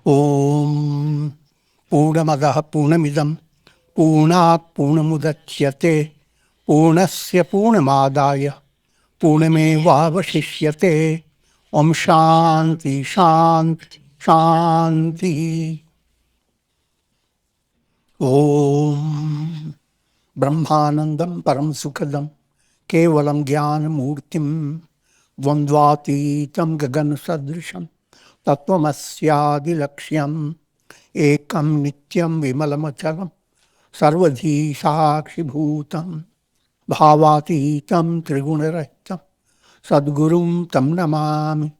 Om Purnamadaha Purnamidam Purnat Purnamudachyate Purnasya Purnamadaya Purnamevavashishyate. Om Shanti Shanti Shanti. Om Brahmanandam Param Sukhadam Kevalam Jnana Murtim Dvandvatitam Gagan Sadrisham Tattvamasya Laksham Ekam Nityam Vimalamachalam Sarvadhi Sakshi Bhutam Bhavatitam Trigunarahitam Sadgurum Tam Namami.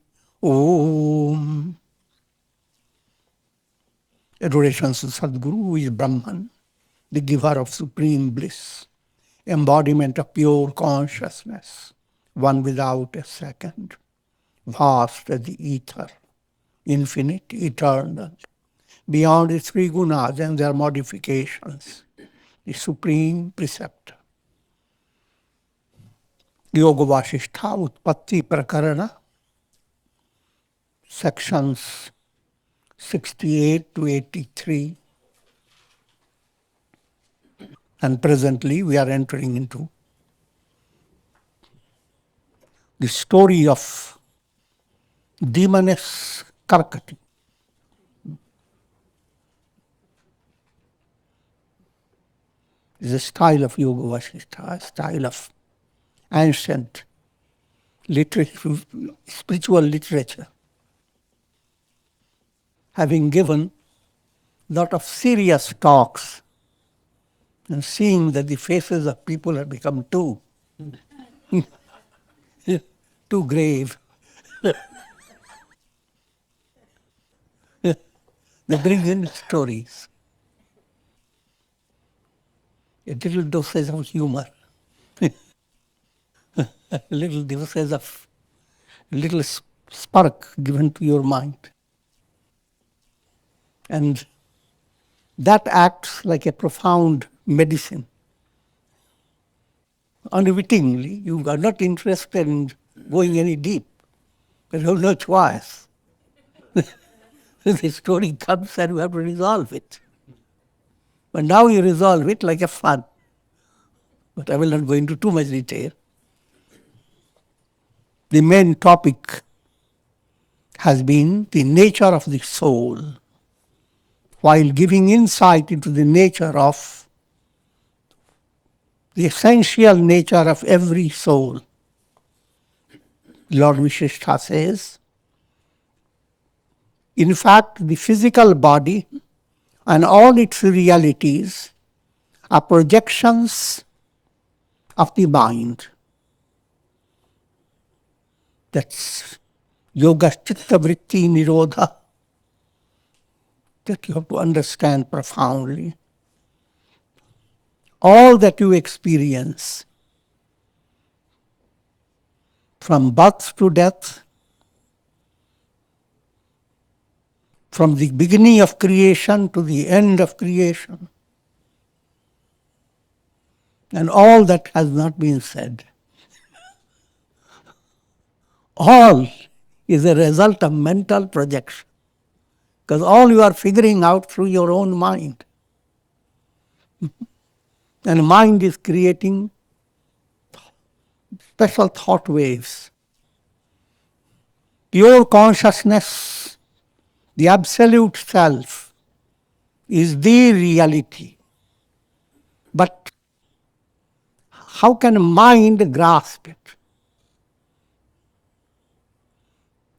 Om. Adoration to Sadguru, who is Brahman, the giver of supreme bliss, embodiment of pure consciousness, one without a second, vast as the ether, infinite, eternal, beyond the three gunas and their modifications, the supreme preceptor. Yoga Vasishtha Utpatti Prakarana, sections 68 to 83. And presently we are entering into the story of demoness Karkati. It's a style of Yoga Vasishtha, a style of ancient literature, spiritual literature, having given a lot of serious talks and seeing that the faces of people have become too grave. They bring in stories, a little dosage of humor, a little dosage of a little spark given to your mind. And that acts like a profound medicine. Unwittingly, you are not interested in going any deep, but you have no choice. The story comes and you have to resolve it. But now you resolve it like a fun. But I will not go into too much detail. The main topic has been the nature of the soul, while giving insight into the nature of the essential nature of every soul. Lord Vishishta says, in fact, the physical body and all its realities are projections of the mind. That's Yoga Chitta Vritti Nirodha, that you have to understand profoundly. All that you experience, from birth to death, from the beginning of creation to the end of creation, and all that has not been said, all is a result of mental projection, because all you are figuring out through your own mind. And mind is creating special thought waves. Pure consciousness, the absolute self, is the reality. But how can mind grasp it?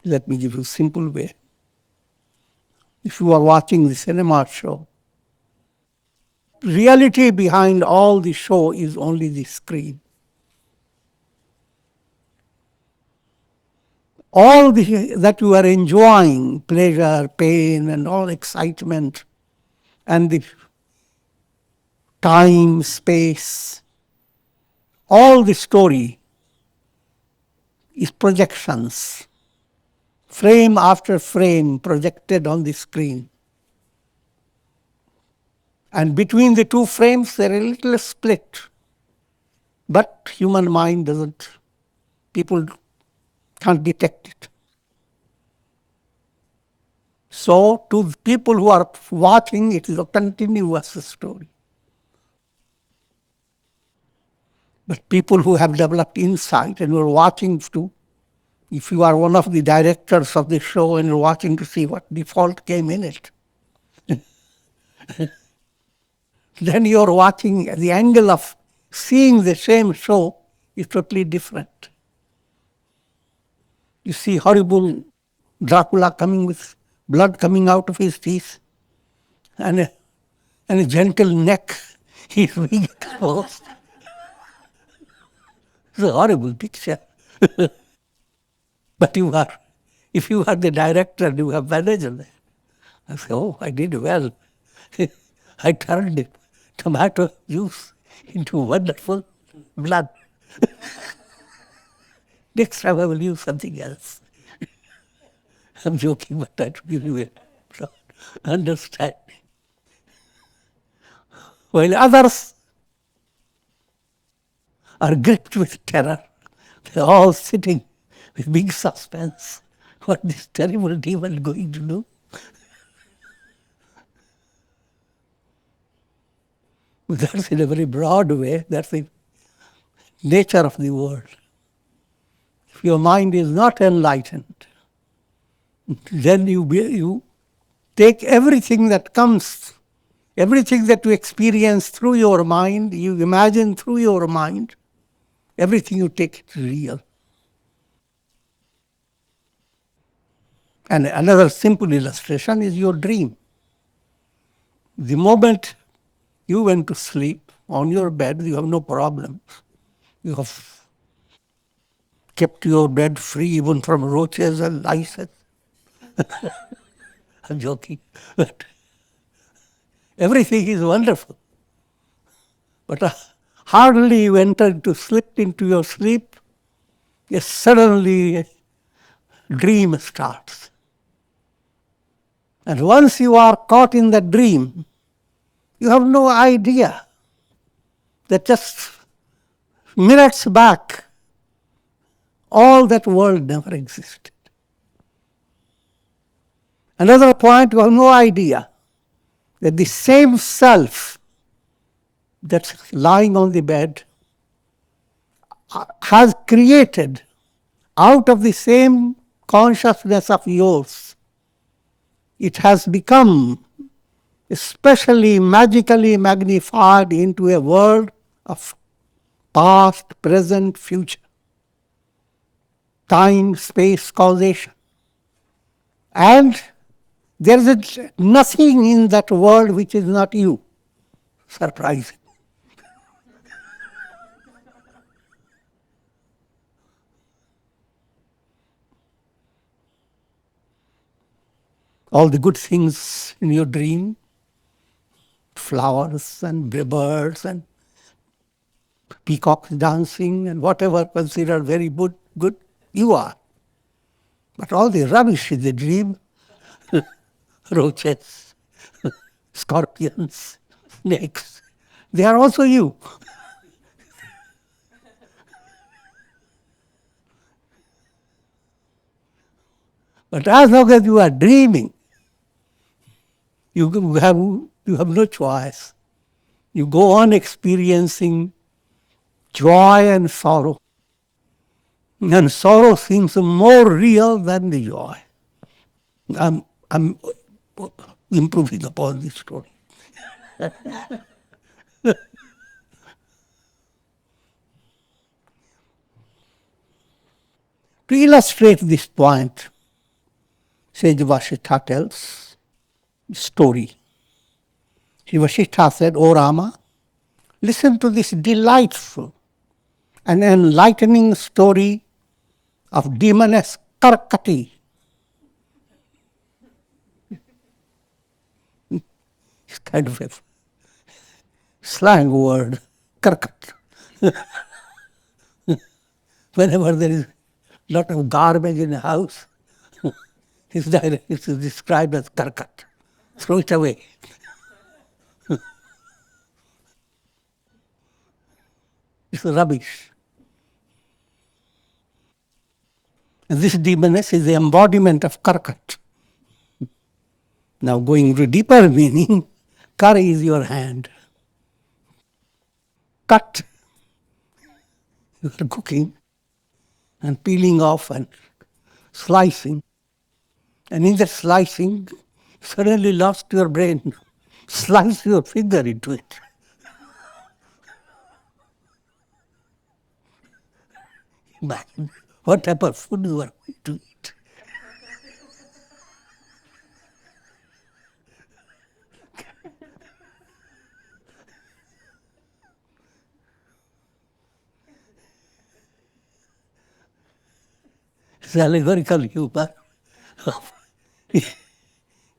Let me give you a simple way. If you are watching the cinema show, reality behind all the show is only the screen. All that you are enjoying, pleasure, pain, and all excitement, and the time, space, all the story is projections, frame after frame projected on the screen. And between the two frames, there is a little split. But human mind doesn't, people can't detect it. So to people who are watching, it is a continuous story. But people who have developed insight and who are watching to, if you are one of the directors of the show and you're watching to see what default came in it, then you're watching the angle of seeing the same show is totally different. You see horrible Dracula coming with blood coming out of his teeth and a gentle neck, he's being exposed. It's a horrible picture. But if you are the director, you have managed it. I say, oh, I did well. I turned the tomato juice into wonderful blood. Next time I will use something else. I'm joking, but I to give you a broad understanding. While others are gripped with terror, they're all sitting with big suspense. What this terrible demon going to do? That's in a very broad way. That's the nature of the world. If your mind is not enlightened, then you take everything that comes, everything that you experience through your mind, you imagine through your mind, everything you take it real. And another simple illustration is your dream. The moment you went to sleep on your bed, you have no problems. You have kept your bed free even from roaches and lice. I'm joking. But everything is wonderful. But hardly you enter to slip into your sleep, yes, suddenly a dream starts. And once you are caught in that dream, you have no idea that just minutes back, all that world never existed. Another point, you have no idea that the same self that's lying on the bed has created out of the same consciousness of yours. It has become especially magically magnified into a world of past, present, future, time, space, causation. And there is nothing in that world which is not you. Surprising. All the good things in your dream, flowers and birds and peacocks dancing and whatever considered very good, you are. But all the rubbish in the dream, roaches, scorpions, snakes, they are also you. But as long as you are dreaming, you have no choice. You go on experiencing joy and sorrow. And sorrow seems more real than the joy. I'm improving upon this story. To illustrate this point, Sage Vashistha tells story. Sri Vashistha said, O Rama, listen to this delightful and enlightening story of demoness Karkati. It's kind of a slang word, Karkat. Whenever there is a lot of garbage in the house, it's described as Karkat. Throw it away. It's rubbish. And this demoness is the embodiment of Karkat. Now going to deeper meaning, kar is your hand. Cut, you are cooking and peeling off and slicing. And in that slicing, suddenly lost your brain. Slice your finger into it. Imagine what type of food you are going to eat. It's allegorical humor.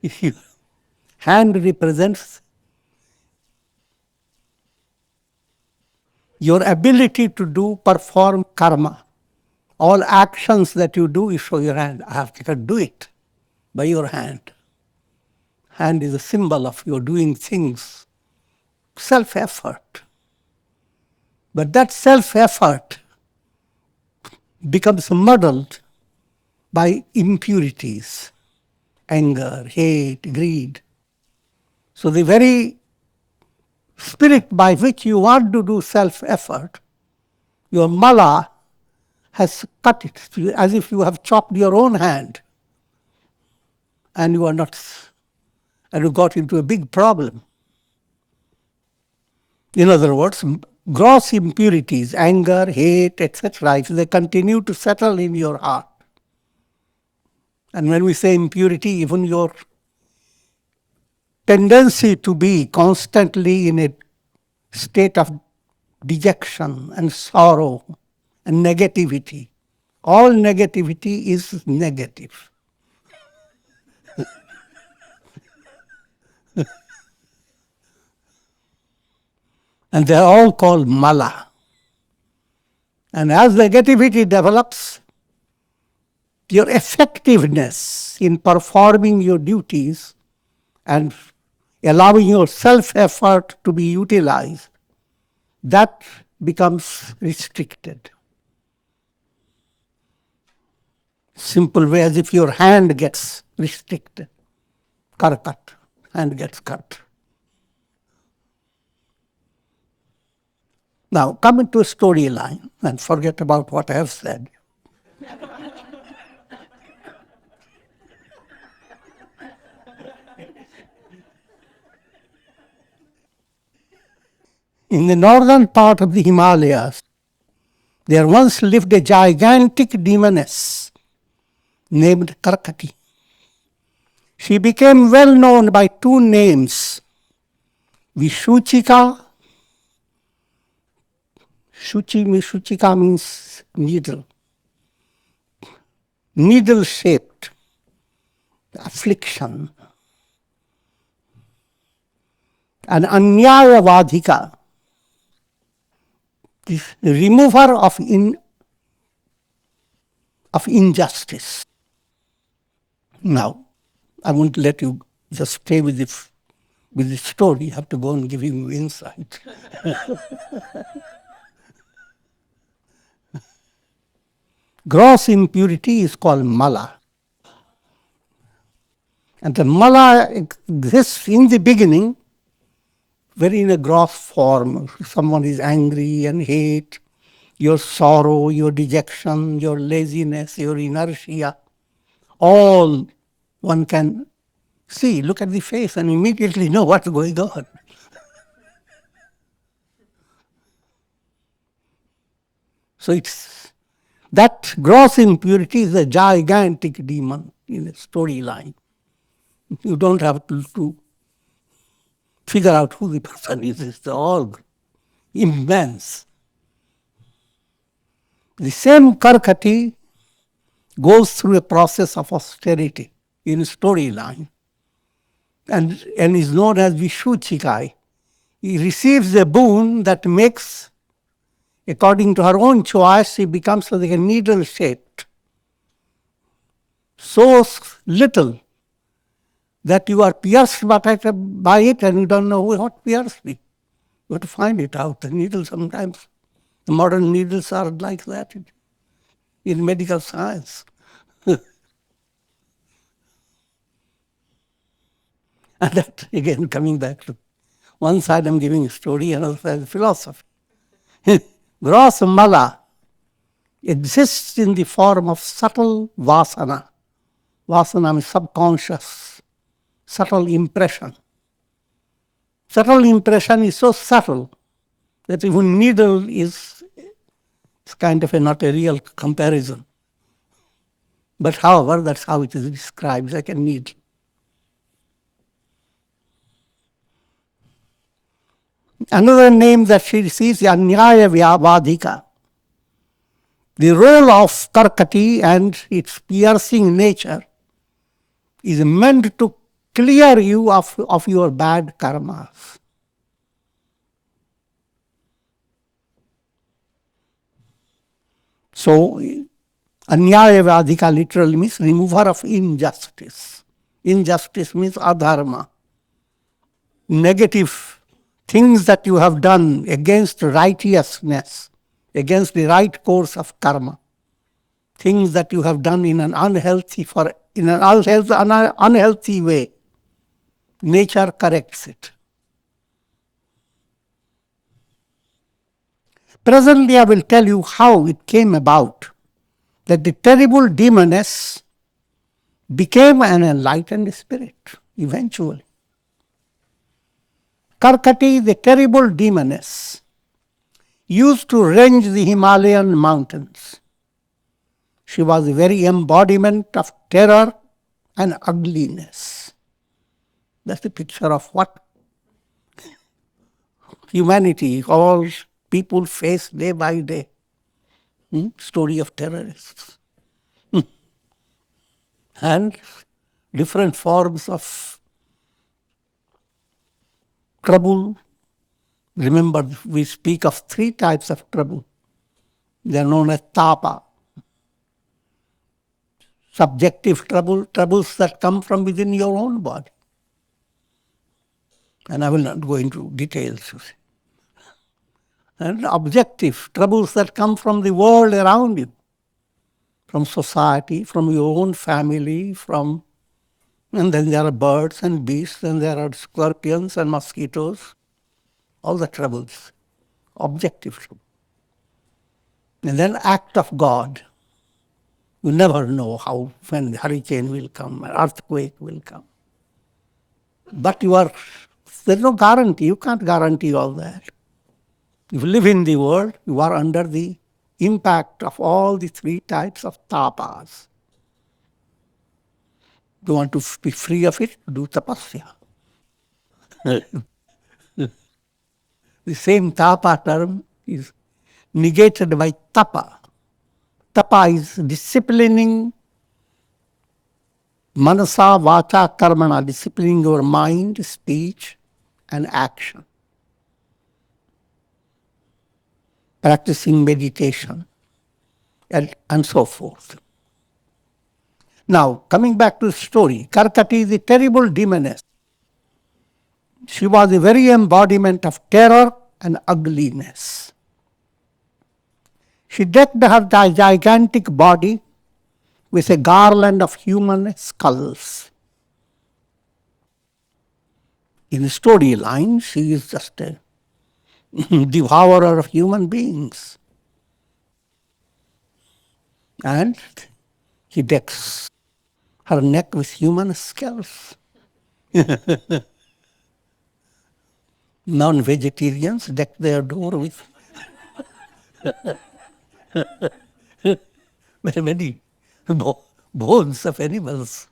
If your hand represents your ability to perform karma. All actions that you do, you show your hand. I have to do it by your hand. Hand is a symbol of your doing things, self-effort. But that self-effort becomes muddled by impurities, anger, hate, greed. So the very spirit by which you want to do self-effort, your mala has cut it, as if you have chopped your own hand, and you are not, and you got into a big problem. In other words, gross impurities, anger, hate, etc., if they continue to settle in your heart, and when we say impurity, even your tendency to be constantly in a state of dejection and sorrow and negativity. All negativity is negative. And they're all called mala. And as negativity develops, your effectiveness in performing your duties and allowing your self-effort to be utilized, that becomes restricted. Simple way, as if your hand gets restricted. Cut, hand gets cut. Now, come into a storyline and forget about what I have said. In the northern part of the Himalayas, there once lived a gigantic demoness named Karkati. She became well known by two names, Vishuchika. Shuchika means needle. Needle-shaped affliction. And Anyayavadhika, the remover of injustice. Now, I won't let you just stay with the story. You have to go and give you insight. Gross impurity is called mala. And the mala exists in the beginning, very in a gross form. Someone is angry and hate, your sorrow, your dejection, your laziness, your inertia, all one can see, look at the face and immediately know what's going on. So it's that gross impurity is a gigantic demon in a storyline. You don't have to figure out who the person is. It's all immense. The same Karkati goes through a process of austerity in a storyline and is known as Vishuchikai. He receives a boon that makes, according to her own choice, she becomes like a needle-shaped. So little that you are pierced by it and you don't know what pierced me. You have to find it out. The needle sometimes, the modern needles are like that in medical science. And that, again, coming back to one side I'm giving a story, another side philosophy. Gross mala exists in the form of subtle vasana. Vasana means subconscious, subtle impression. Subtle impression is so subtle that even needle is kind of not a real comparison. But however, that's how it is described, like a needle. Another name that she receives is Anyaya Vyavadhika. The role of Karkati and its piercing nature is meant to clear you of your bad karmas. So, Anyaya Vyadhika literally means remover of injustice. Injustice means adharma. Negative things that you have done against righteousness, against the right course of karma. Things that you have done in an unhealthy way. Nature corrects it. Presently, I will tell you how it came about that the terrible demoness became an enlightened spirit eventually. Karkati, the terrible demoness, used to range the Himalayan mountains. She was the very embodiment of terror and ugliness. That's the picture of what humanity, all people face day by day. Story of terrorists. And different forms of trouble. Remember, we speak of 3 types of trouble. They are known as tapa. Subjective trouble, troubles that come from within your own body. And I will not go into details. And objective troubles that come from the world around you, from society, from your own family, and then there are birds and beasts, and there are scorpions and mosquitoes, all the troubles, objective trouble. And then act of God. You never know when the hurricane will come, an earthquake will come. But there's no guarantee. You can't guarantee all that. If you live in the world, you are under the impact of all the 3 types of tapas. You want to be free of it, do tapasya. The same tapa term is negated by tapa. Tapa is disciplining manasa, vacha, karmana, disciplining your mind, speech, and action. Practicing meditation, and so forth. Now, coming back to the story, Karkati, the terrible demoness, she was the very embodiment of terror and ugliness. She decked her gigantic body with a garland of human skulls. In the storyline, she is just a devourer of human beings. And she decks her neck with human skulls. Non-vegetarians deck their door with very many bones of animals.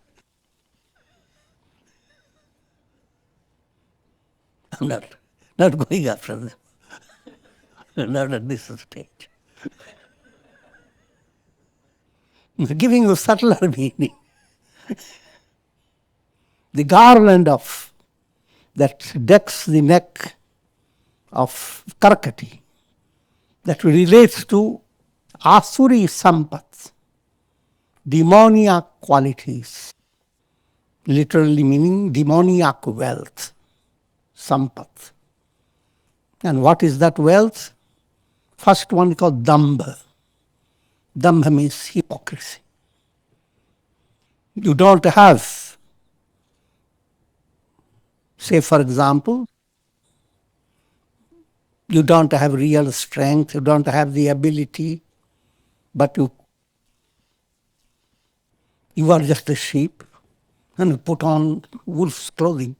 I'm not going after them. Not at this stage. Giving you subtler meaning. The garland that decks the neck of Karkati, that relates to Asuri Sampat, demoniac qualities, literally meaning demoniac wealth, Sampat. And what is that wealth? First one called Dambha. Dambha means hypocrisy. You don't have Say, for example, you don't have real strength, you don't have the ability, but you are just a sheep, and you put on wolf's clothing.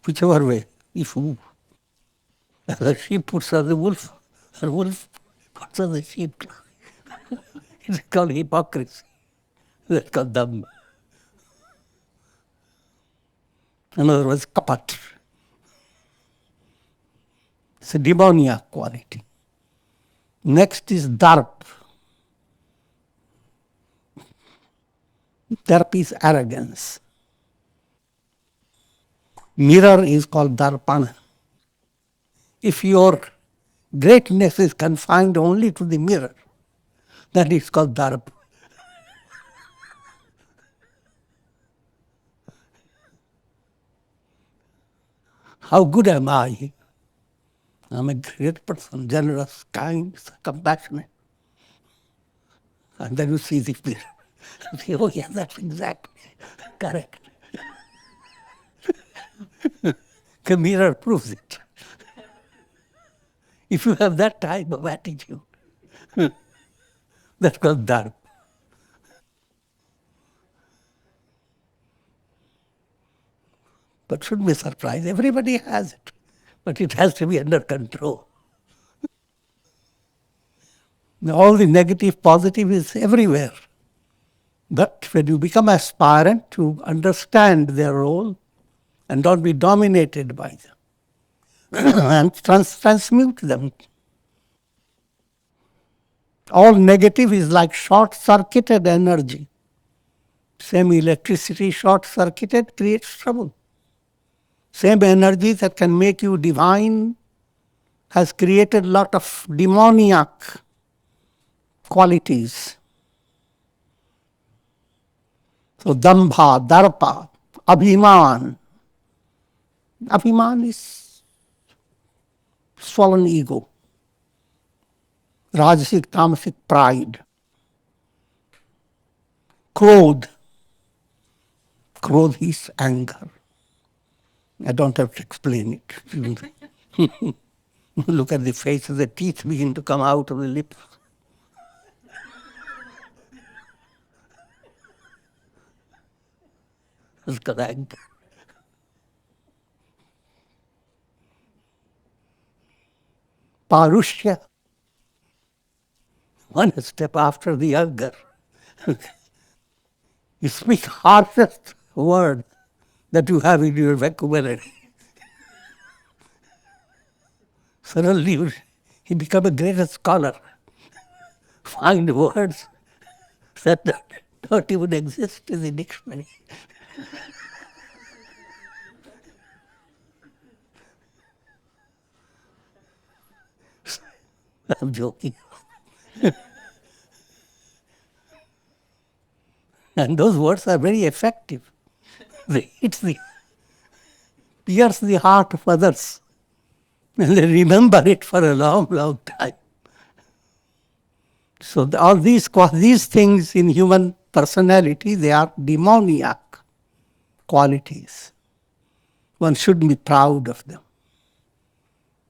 Whichever way, if the sheep puts on the wolf, or wolf puts on the sheep. It's called hypocrisy. That's called dhamma. In other words, kapat. It's a demoniac quality. Next is darp. Darp is arrogance. Mirror is called darpana. If your greatness is confined only to the mirror, then it's called darp. How good am I? I'm a great person, generous, kind, compassionate. And then you see the mirror. You say, oh yeah, that's exactly correct. The mirror proves it. If you have that type of attitude, that's called dharma. But shouldn't be surprised. Everybody has it. But it has to be under control. All the negative, positive is everywhere. But when you become aspirant to understand their role and don't be dominated by them and transmute them. All negative is like short-circuited energy. Same electricity short-circuited creates trouble. Same energy that can make you divine has created a lot of demoniac qualities. So dambha, darpa, abhiman. Abhiman is swollen ego. Rajasic, tamasic pride. Krodh. Krodh is anger. I don't have to explain it. Look at the face, the teeth begin to come out of the lips. It's called anger. Parushya. One step after the anger. You speak harshest word that you have in your vocabulary. Suddenly you become a greater scholar. Find words that don't even exist in the dictionary. I'm joking. And those words are very effective. They pierce the heart of others. And they remember it for a long, long time. So all these things in human personality, they are demoniac qualities. One shouldn't be proud of them.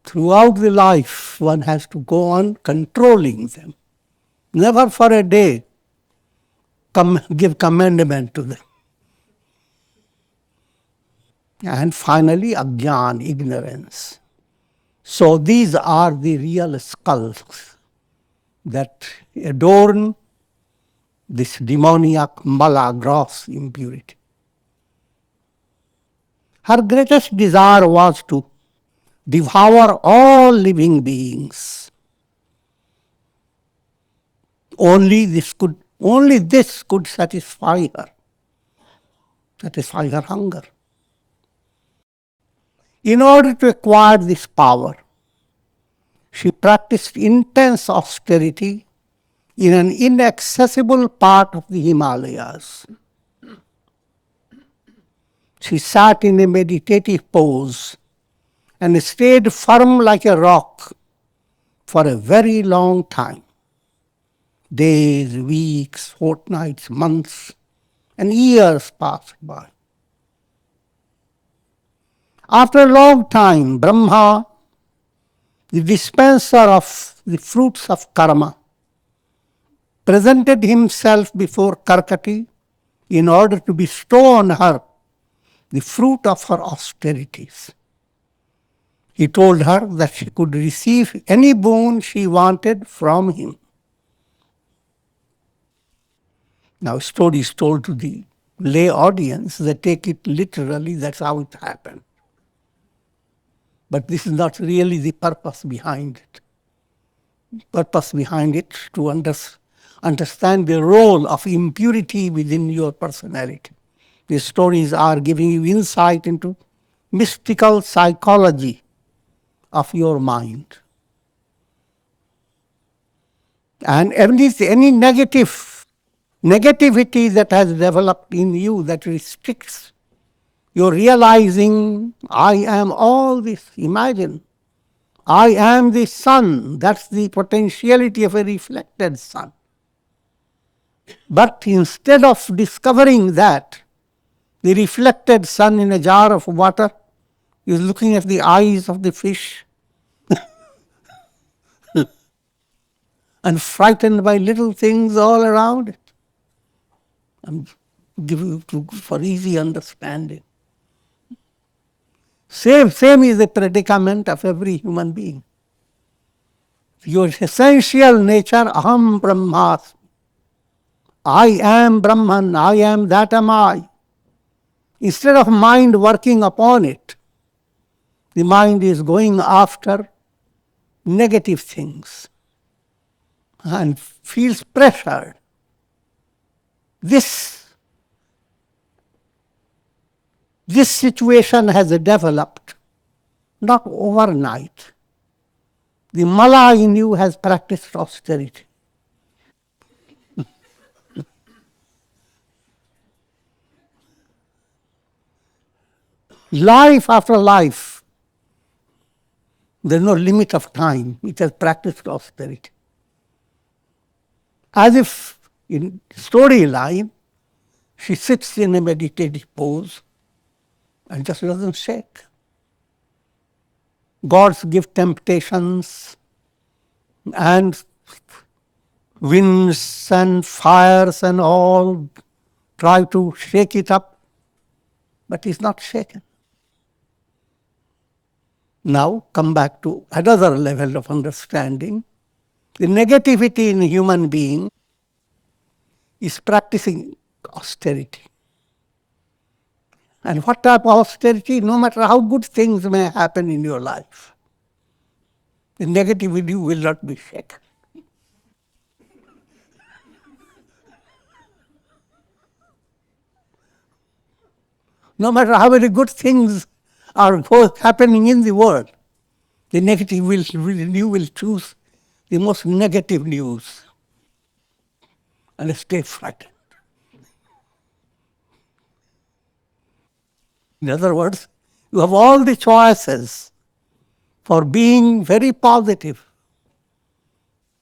Throughout the life, one has to go on controlling them. Never for a day give commandment to them. And finally, ajnan, ignorance. So these are the real skulls that adorn this demoniac mala, gross impurity. Her greatest desire was to devour all living beings. Only this could satisfy her hunger. In order to acquire this power, she practiced intense austerity in an inaccessible part of the Himalayas. She sat in a meditative pose and stayed firm like a rock for a very long time. Days, weeks, fortnights, months, and years pass by. After a long time, Brahma, the dispenser of the fruits of karma, presented himself before Karkati in order to bestow on her the fruit of her austerities. He told her that she could receive any boon she wanted from him. Now, story is told to the lay audience, they take it literally, that's how it happened. But this is not really the purpose behind it. Purpose behind it to understand the role of impurity within your personality. These stories are giving you insight into mystical psychology of your mind. And any negativity that has developed in you that restricts your realizing, I am all this. Imagine, I am the sun. That's the potentiality of a reflected sun. But instead of discovering that, the reflected sun in a jar of water is looking at the eyes of the fish and frightened by little things all around it. I'm giving you for easy understanding. Same is the predicament of every human being. Your essential nature, aham brahmasmi. I am Brahman, I am, that am I. Instead of mind working upon it, the mind is going after negative things and feels pressured. This situation has developed not overnight. The mala in you has practiced austerity. Life after life, there's no limit of time. It has practiced austerity. As if in storyline, she sits in a meditative pose and just doesn't shake. Gods give temptations and winds and fires and all try to shake it up, but it's not shaken. Now come back to another level of understanding. The negativity in a human being is practicing austerity. And what type of austerity? No matter how good things may happen in your life, the negativity will not be shaken. No matter how many good things are happening in the world, the negative you will choose the most negative news and stay frightened. In other words, you have all the choices for being very positive.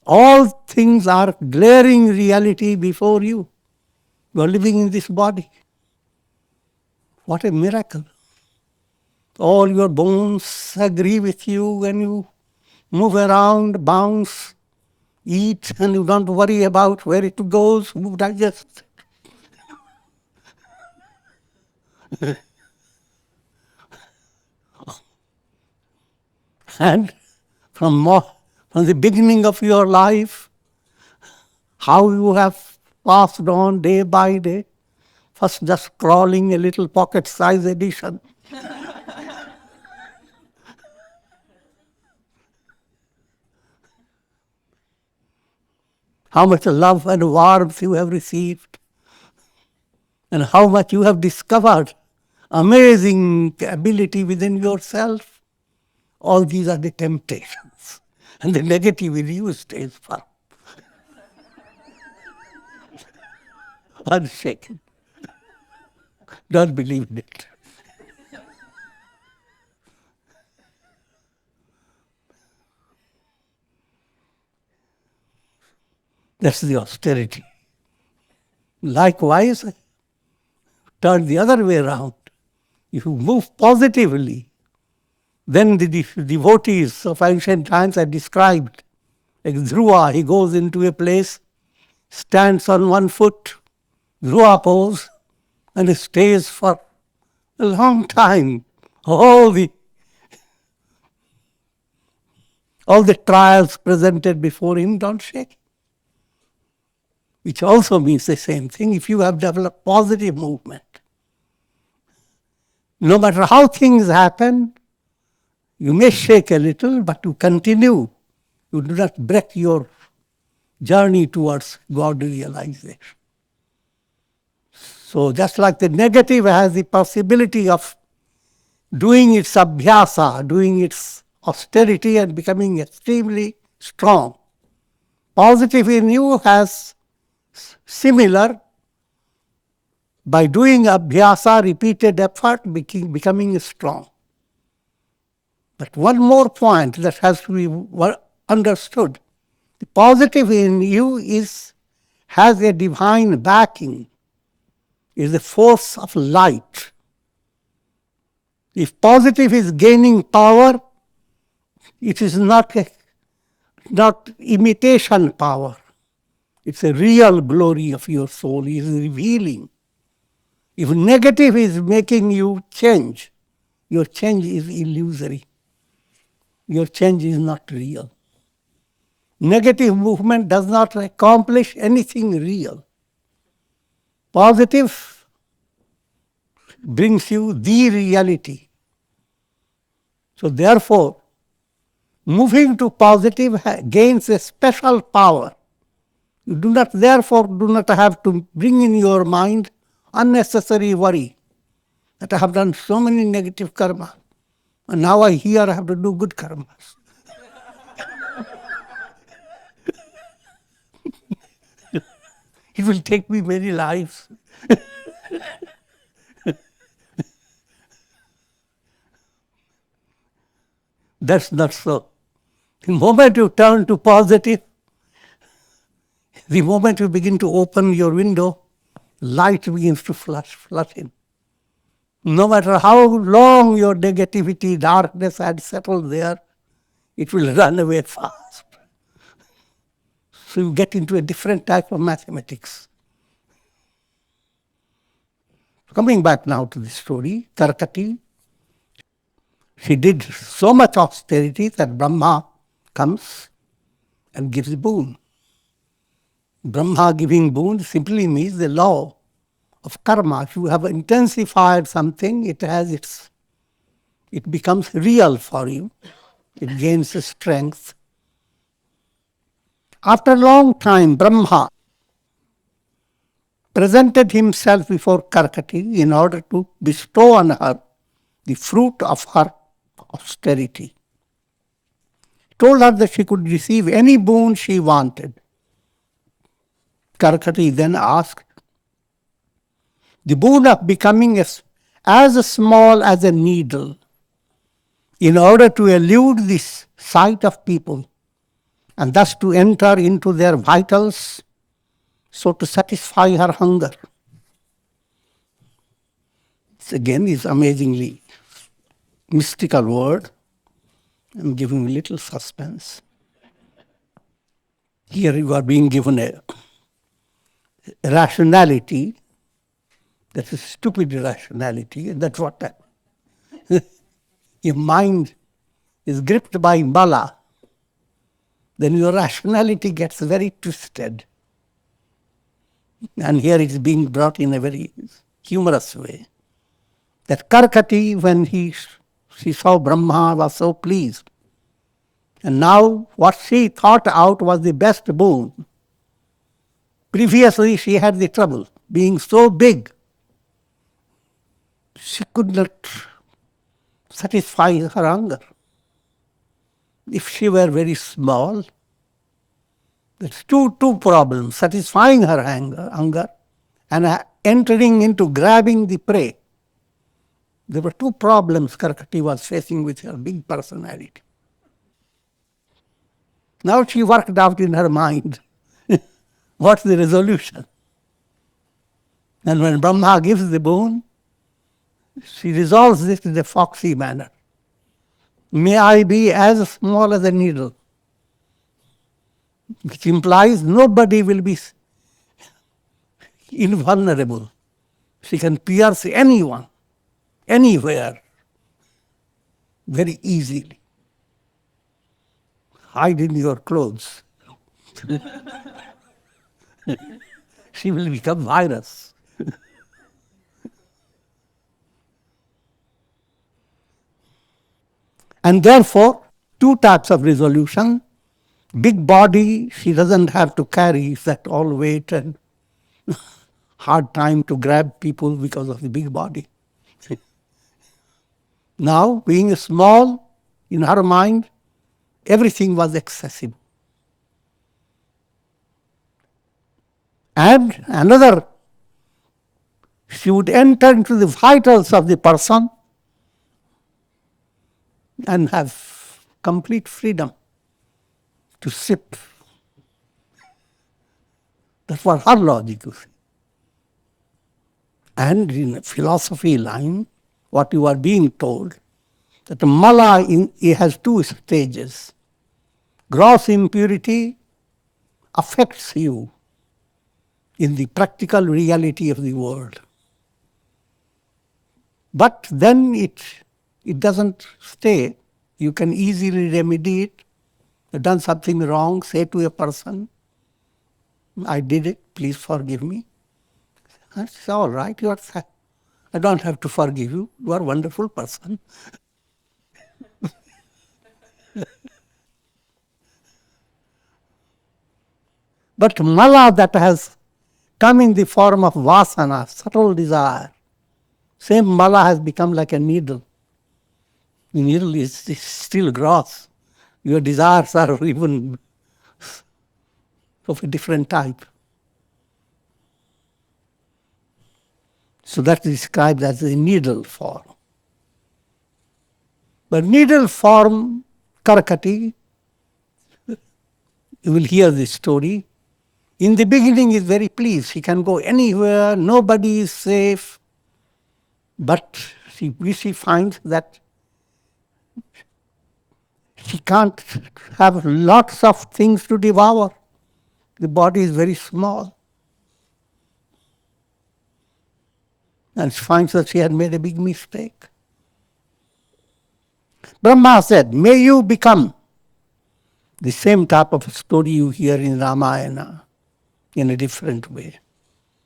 All things are glaring reality before you. You are living in this body. What a miracle. All your bones agree with you when you move around, bounce, eat, and you don't worry about where it goes, who digests it. And from the beginning of your life, how you have passed on day by day, first just scrawling a little pocket-sized edition. How much love and warmth you have received, and how much you have discovered amazing ability within yourself. All these are the temptations, and the negative in you stays firm, unshaken. Don't believe in it. That's the austerity. Likewise, turn the other way around. If you move positively, then the devotees of ancient times are described. Like Dhruva, he goes into a place, stands on one foot, Dhruva pose, and stays for a long time. All the trials presented before him don't shake. Which also means the same thing. If you have developed positive movement, no matter how things happen, you may shake a little, but you continue. You do not break your journey towards God realization. So just like the negative has the possibility of doing its abhyasa, doing its austerity and becoming extremely strong, positive in you has similar, by doing abhyasa, repeated effort, becoming strong. But one more point that has to be understood. The positive in you has a divine backing, is a force of light. If positive is gaining power, it is not imitation power. It's a real glory of your soul. It is revealing. If negative is making you change, your change is illusory. Your change is not real. Negative movement does not accomplish anything real. Positive brings you the reality. So therefore, moving to positive gains a special power. You do not have to bring in your mind unnecessary worry that I have done so many negative karma, and now I have to do good karmas. It will take me many lives. That's not so. The moment you turn to positive, the moment you begin to open your window, light begins to flood in. No matter how long your negativity, darkness had settled there, it will run away fast. So you get into a different type of mathematics. Coming back now to the story, Karkati, she did so much austerity that Brahma comes and gives a boon. Brahma giving boon simply means the law of karma. If you have intensified something, it becomes real for you. It gains strength. After a long time, Brahma presented himself before Karkati in order to bestow on her the fruit of her austerity. He told her that she could receive any boon she wanted. Karkati then asked, the boon of becoming as small as a needle in order to elude the sight of people and thus to enter into their vitals, so to satisfy her hunger. This again is amazingly mystical word. I'm giving a little suspense. Here you are being given a rationality. That's a stupid rationality. That's what your mind is gripped by mala. Then your rationality gets very twisted. And here it's being brought in a very humorous way. That Karkati, when she saw Brahma, was so pleased. And now what she thought out was the best boon. Previously she had the trouble, being so big, she could not satisfy her hunger. If she were very small, there's two problems, satisfying her hunger and entering into grabbing the prey. There were two problems Karkati was facing with her big personality. Now she worked out in her mind What's the resolution? And when Brahma gives the boon, she resolves it in a foxy manner. May I be as small as a needle, which implies nobody will be invulnerable. She can pierce anyone, anywhere, very easily. Hide in your clothes. She will become virus. And therefore, two types of resolution. Big body, she doesn't have to carry that all weight and hard time to grab people because of the big body. Now, being small, in her mind, everything was accessible. And another, she would enter into the vitals of the person and have complete freedom to sip. That was her logic, you see. And in a philosophy line, what you are being told, that mala it has two stages. Gross impurity affects you in the practical reality of the world. But then it doesn't stay. You can easily remedy it. You've done something wrong, say to a person, I did it, please forgive me. It's all right, I don't have to forgive you. You are a wonderful person. But mala that has come in the form of vasana, subtle desire, same mala has become like a needle. The needle is still gross. Your desires are even of a different type. So that's described as the needle form. But needle form, Karakati, you will hear this story. In the beginning is very pleased. She can go anywhere, nobody is safe. But she finds that she can't have lots of things to devour. The body is very small. And she finds that she had made a big mistake. Brahma said, may you become the same type of story you hear in Ramayana in a different way.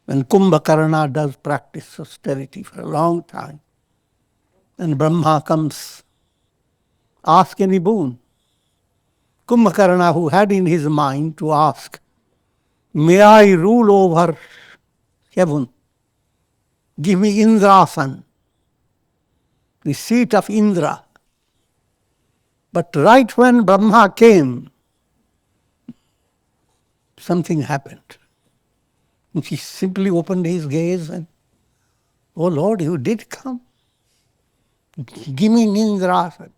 When Kumbhakarna does practice austerity for a long time, and Brahma comes, ask any boon. Kumbhakarna, who had in his mind to ask, may I rule over heaven, give me Indrasan, the seat of Indra. But right when Brahma came, something happened. And he simply opened his gaze and, oh Lord, you did come. Give me Nindrasan.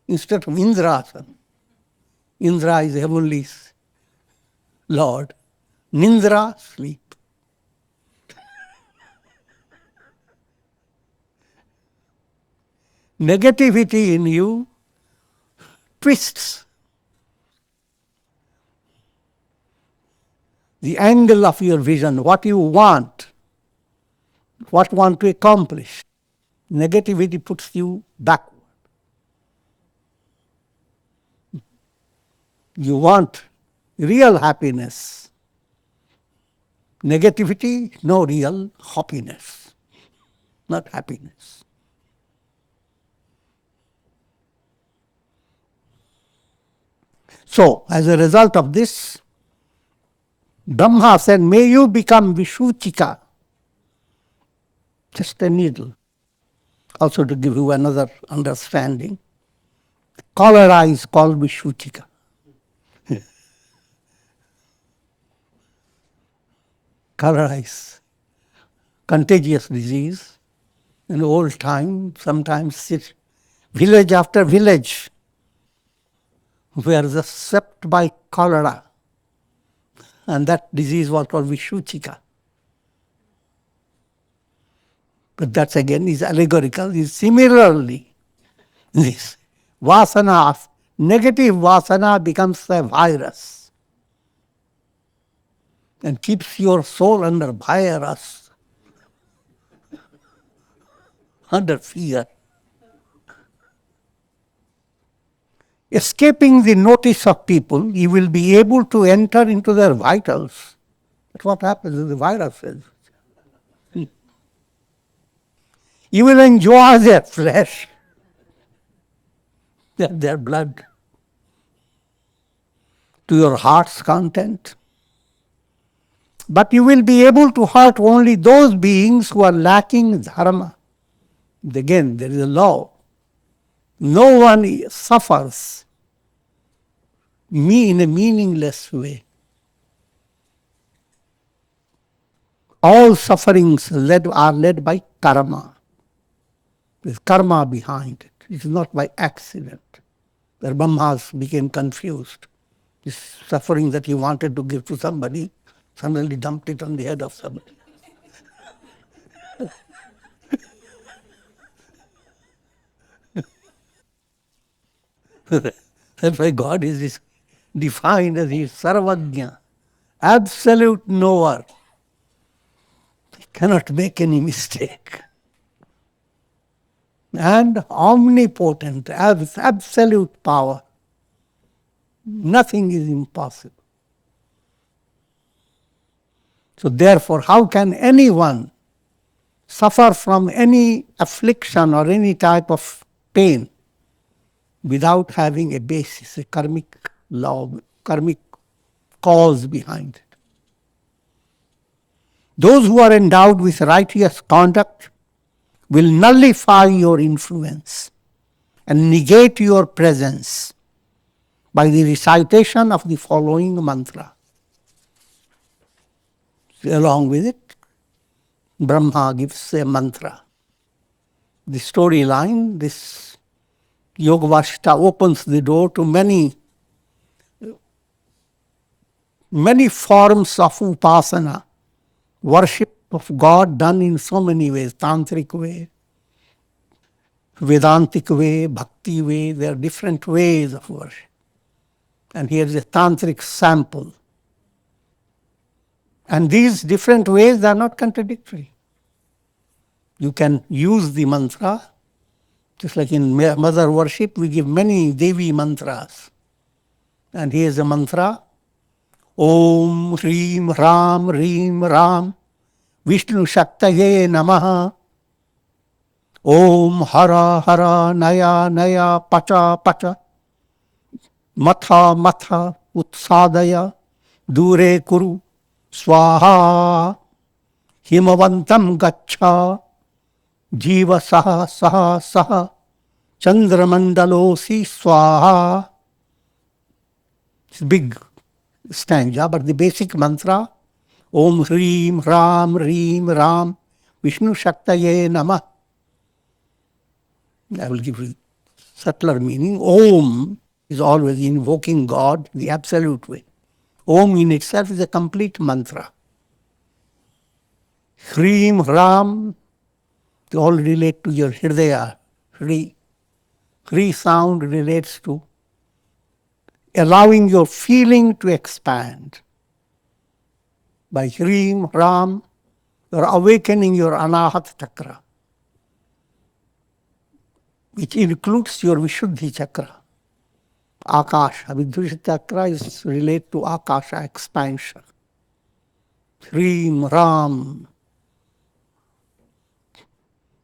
Instead of Indrasan. Indra is heavenly Lord. Nindra, sleep. Negativity in you twists the angle of your vision, what you want to accomplish. Negativity puts you backward. You want real happiness. Negativity, no real happiness, not happiness. So, as a result of this, Brahma said, may you become Vishuchika, just a needle. Also to give you another understanding, cholera is called Vishuchika. Cholera is contagious disease. In old time, sometimes village after village were just swept by cholera. And that disease was called Vishuchika. But that again is allegorical. Is similarly, this vasana, negative vasana becomes a virus and keeps your soul under virus, under fear. Escaping the notice of people, you will be able to enter into their vitals. That's what happens with the viruses. You will enjoy their flesh, their blood, to your heart's content. But you will be able to hurt only those beings who are lacking dharma. Again, there is a law. No one suffers me in a meaningless way. All sufferings are led by karma. There's karma behind it. It's not by accident. The Brahmas became confused. This suffering that he wanted to give to somebody, suddenly dumped it on the head of somebody. That's why God is defined as He is Sarvajna, absolute knower. He cannot make any mistake. And omnipotent, absolute power. Nothing is impossible. So therefore, how can anyone suffer from any affliction or any type of pain without having a basis, a karmic law, karmic cause behind it? Those who are endowed with righteous conduct will nullify your influence and negate your presence by the recitation of the following mantra. Along with it, Brahma gives a mantra. The storyline, this Yoga Vashta opens the door to many forms of upasana, worship of God done in so many ways, tantric way, Vedantic way, bhakti way. There are different ways of worship. And here's a tantric sample. And these different ways are not contradictory. You can use the mantra, just like in mother worship, we give many Devi mantras. And here's a mantra, Om Hrim Ram Rim Ram Vishnu Shaktaye Namaha. Om Hara Hara Naya Naya Pacha Pacha Matha Matha Utsadaya Dure Kuru Swaha Himavantam Gacha Jiva Saha Saha Saha Chandramandalosi Swaha. It's a big stanza, but the basic mantra, Om Hrim Ram Rim Ram Vishnu Shaktaye Namah. I will give you subtler meaning. Om is always invoking God the absolute way. Om in itself is a complete mantra. Hrim Ram, they all relate to your Hridaya. Hri sound relates to allowing your feeling to expand. By Hrim Ram, you are awakening your Anahat Chakra, which includes your Vishuddhi Chakra. Akasha, Vishuddhi Chakra is related to Akasha, expansion. Hrim Ram,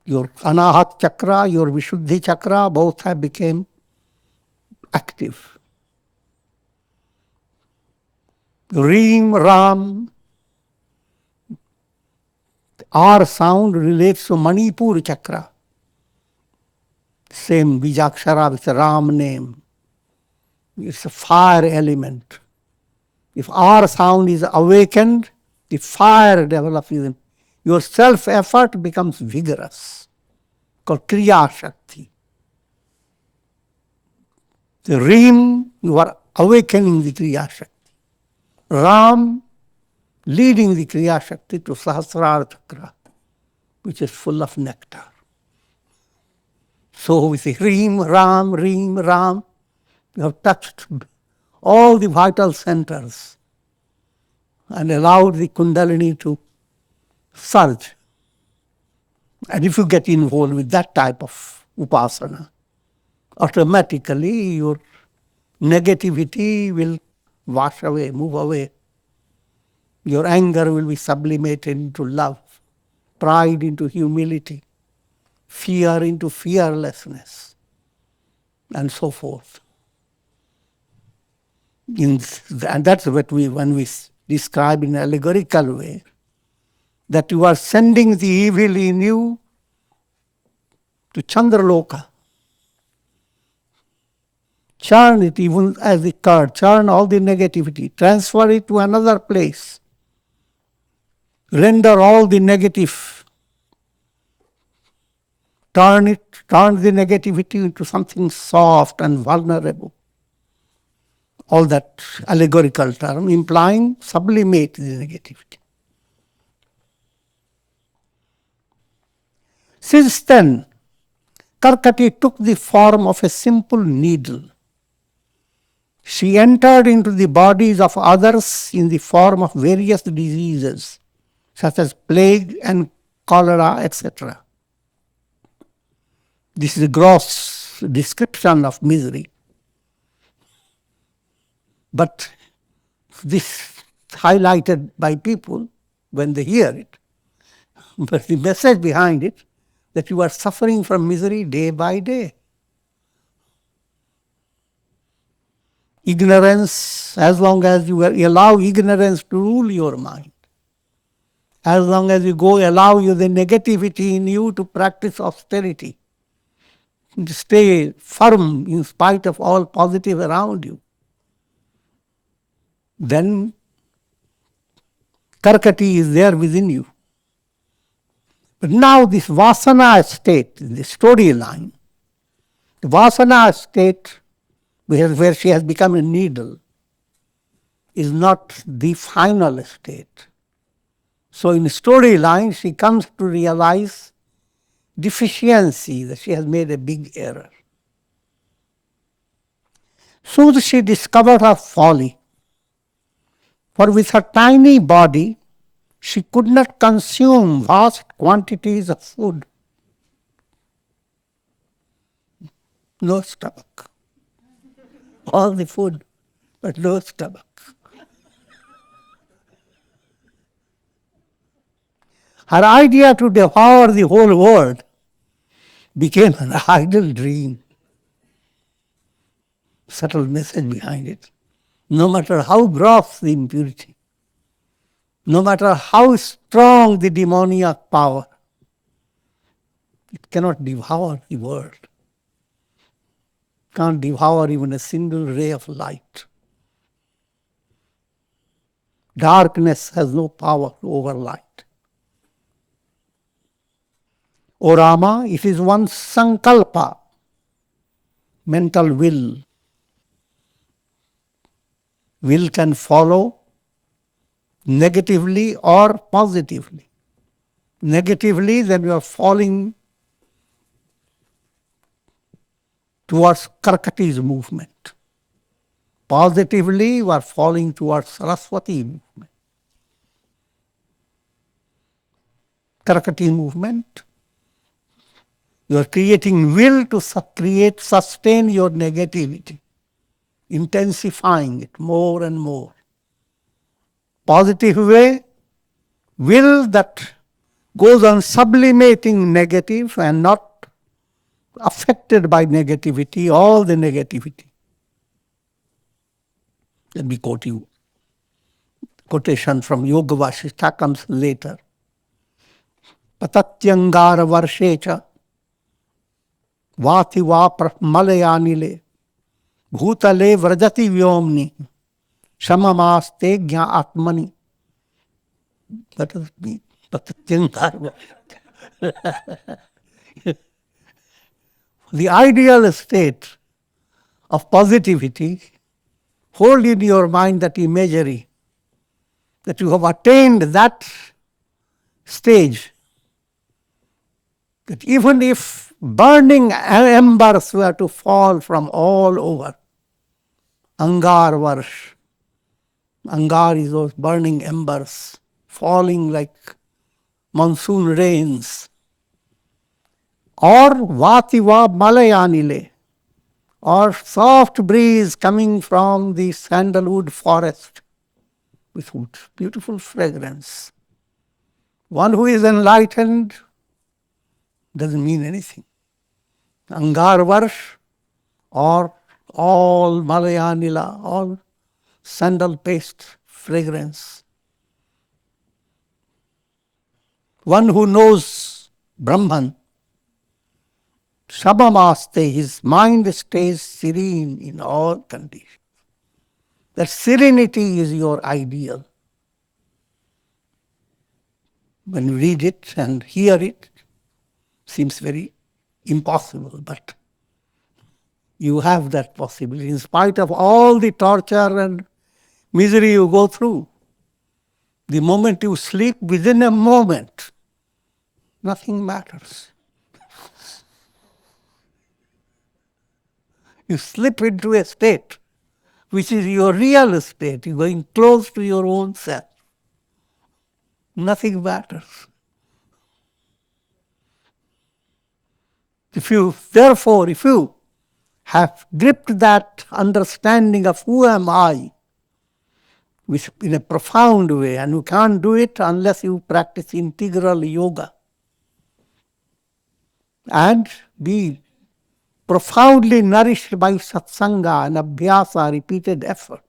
your Anahat Chakra, your Vishuddhi Chakra, both have become active. Hrim Ram, R sound relates to Manipur Chakra. Same Bijakshara with the Ram name. It's a fire element. If R sound is awakened, the fire develops in your self-effort becomes vigorous, called Kriya Shakti. The Rim, you are awakening the Kriya Shakti. Ram, leading the Kriya Shakti to Sahasrara Chakra, which is full of nectar. So we say Reem, Ram, you have touched all the vital centers and allowed the Kundalini to surge. And if you get involved with that type of upasana, automatically your negativity will wash away, move away. Your anger will be sublimated into love, pride into humility, fear into fearlessness, and so forth. And that's what when we describe in an allegorical way, that you are sending the evil in you to Chandraloka. Churn it even as the curd, churn all the negativity, transfer it to another place, render all the negative, turn the negativity into something soft and vulnerable. All that allegorical term implying sublimate the negativity. Since then, Karkati took the form of a simple needle. She entered into the bodies of others in the form of various diseases, such as plague and cholera, etc. This is a gross description of misery. But this highlighted by people when they hear it. But the message behind it, that you are suffering from misery day by day. Ignorance, as long as you allow ignorance to rule your mind, as long as you allow the negativity in you to practice austerity, to stay firm in spite of all positive around you, then Karkati is there within you. But now this Vasana state, the storyline, the Vasana state where she has become a needle is not the final state. So in the storyline, she comes to realize deficiency, that she has made a big error. So she discovered her folly. For with her tiny body, she could not consume vast quantities of food. No stomach. All the food, but no stomach. Her idea to devour the whole world became an idle dream. Subtle message behind it. No matter how gross the impurity, no matter how strong the demoniac power, it cannot devour the world. Can't devour even a single ray of light. Darkness has no power over light. O Rama, it is one's sankalpa, mental will. Will can follow negatively or positively. Negatively, then you are falling towards Karkati's movement. Positively, you are falling towards Saraswati movement. Karkati movement, you are creating will to sustain your negativity, intensifying it more and more. Positive way, will that goes on sublimating negative and not affected by negativity, all the negativity. Let me quote you. Quotation from Yoga Vasishtha comes later. Patatyangara varshecha vati va malayanile bhutale vrajati vyomni shamamaste gya atmani. What does it mean? Patatyangara. The ideal state of positivity, hold in your mind that imagery, that you have attained that stage, that even if burning embers were to fall from all over, Angar Varsh, Angar is those burning embers falling like monsoon rains, or Vativa Malayanile, or soft breeze coming from the sandalwood forest with beautiful fragrance. One who is enlightened doesn't mean anything. Angar Varsh or all Malayanila, all sandal paste fragrance. One who knows Brahman, Shabamaste, his mind stays serene in all conditions. That serenity is your ideal. When you read it and hear it, seems very impossible, but you have that possibility in spite of all the torture and misery you go through. The moment you sleep, within a moment, nothing matters. You slip into a state which is your real state. You're going close to your own self. Nothing matters. Therefore, if you have gripped that understanding of who am I in a profound way, and you can't do it unless you practice integral yoga and be profoundly nourished by satsanga and abhyasa, repeated effort.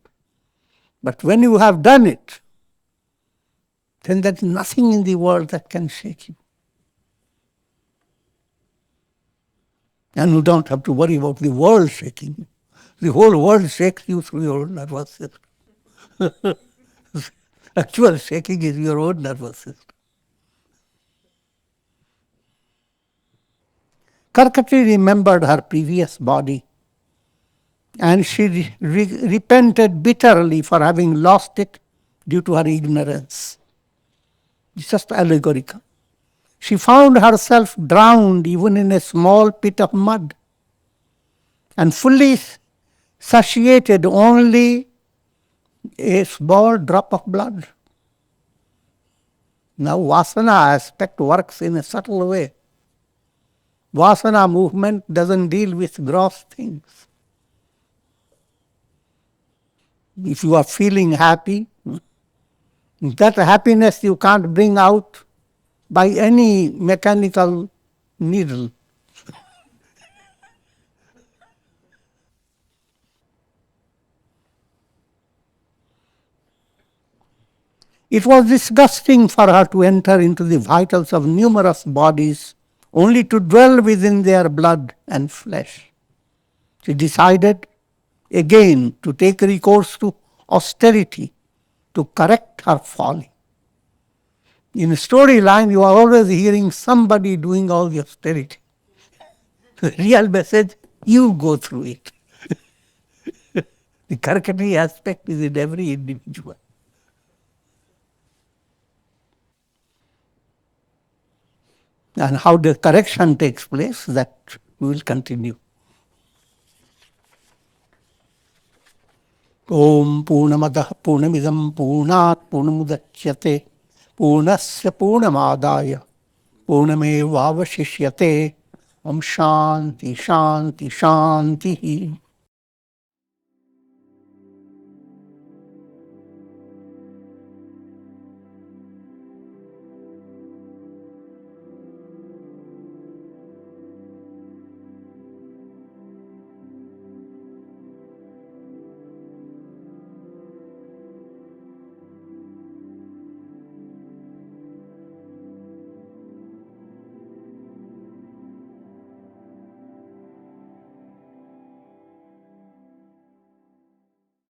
But when you have done it, then there is nothing in the world that can shake you. And you don't have to worry about the world shaking you. The whole world shakes you through your own nervous system. Actual shaking is your own nervous system. Karkati remembered her previous body, and she repented bitterly for having lost it due to her ignorance. It's just allegorical. She found herself drowned even in a small pit of mud, and fully satiated only a small drop of blood. Now vasana aspect works in a subtle way. Vasana movement doesn't deal with gross things. If you are feeling happy, that happiness you can't bring out by any mechanical needle. It was disgusting for her to enter into the vitals of numerous bodies only to dwell within their blood and flesh. She decided again to take recourse to austerity to correct her folly. In a storyline, you are always hearing somebody doing all the austerity. The real message, you go through it. The Karkati aspect is in every individual. And how the correction takes place, that we will continue. Om Purnamadah Purnamidam Purnat Purnamudachyate Purnasya Purnamadaya Purnamevavashishyate Om Shanti Shanti Shanti.